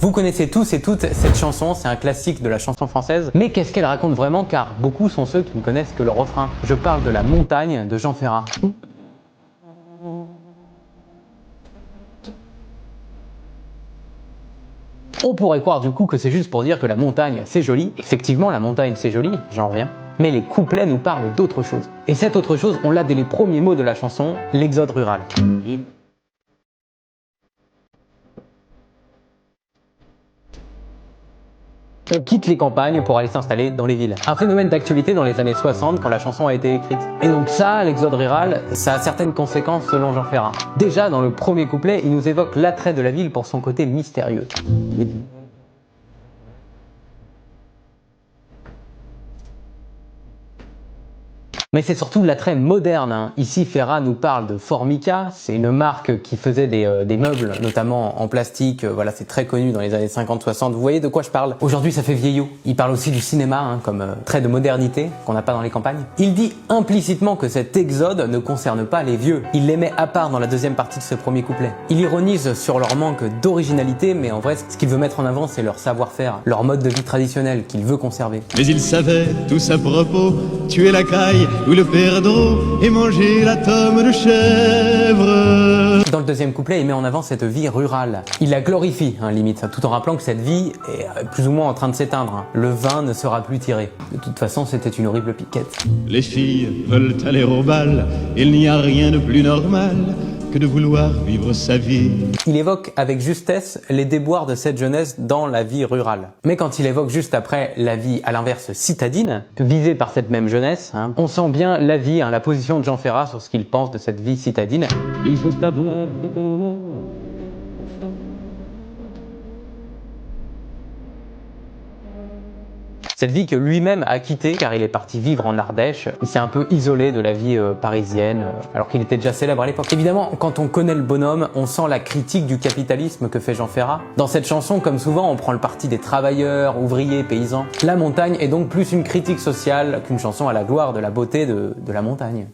Vous connaissez tous et toutes cette chanson, c'est un classique de la chanson française. Mais qu'est-ce qu'elle raconte vraiment? Car beaucoup sont ceux qui ne connaissent que le refrain. Je parle de La Montagne de Jean Ferrat. On pourrait croire du coup que c'est juste pour dire que la montagne c'est joli. Effectivement, la montagne c'est joli, j'en reviens. Mais les couplets nous parlent d'autre chose. Et cette autre chose, on l'a dès les premiers mots de la chanson, l'exode rural. On quitte les campagnes pour aller s'installer dans les villes. Un phénomène d'actualité dans les années 60 quand la chanson a été écrite. Et donc ça, l'exode rural, ça a certaines conséquences selon Jean Ferrat. Déjà, dans le premier couplet, il nous évoque l'attrait de la ville pour son côté mystérieux. Mais c'est surtout de l'attrait moderne. Ici, Ferrat nous parle de Formica, c'est une marque qui faisait des meubles, notamment en plastique, voilà, c'est très connu dans les années 50-60, vous voyez de quoi je parle? Aujourd'hui, ça fait vieillot. Il parle aussi du cinéma, comme trait de modernité qu'on n'a pas dans les campagnes. Il dit implicitement que cet exode ne concerne pas les vieux. Il les met à part dans la deuxième partie de ce premier couplet. Il ironise sur leur manque d'originalité, mais en vrai, ce qu'il veut mettre en avant, c'est leur savoir-faire, leur mode de vie traditionnel qu'il veut conserver. Mais il savait tous à propos tuer la caille ou le perdreau et manger la tome de chèvre. Dans le deuxième couplet, il met en avant cette vie rurale. Il la glorifie, limite, tout en rappelant que cette vie est plus ou moins en train de s'éteindre. Le vin ne sera plus tiré. De toute façon, c'était une horrible piquette. Les filles veulent aller au bal, il n'y a rien de plus normal que de vouloir vivre sa vie. Il évoque avec justesse les déboires de cette jeunesse dans la vie rurale. Mais quand il évoque juste après la vie à l'inverse citadine, visée par cette même jeunesse, on sent bien la vie, la position de Jean Ferrat sur ce qu'il pense de cette vie citadine. Il faut savoir... Cette vie que lui-même a quittée car il est parti vivre en Ardèche. Il s'est un peu isolé de la vie parisienne alors qu'il était déjà célèbre à l'époque. Évidemment, quand on connaît le bonhomme, on sent la critique du capitalisme que fait Jean Ferrat. Dans cette chanson, comme souvent, on prend le parti des travailleurs, ouvriers, paysans. La montagne est donc plus une critique sociale qu'une chanson à la gloire de la beauté de la montagne.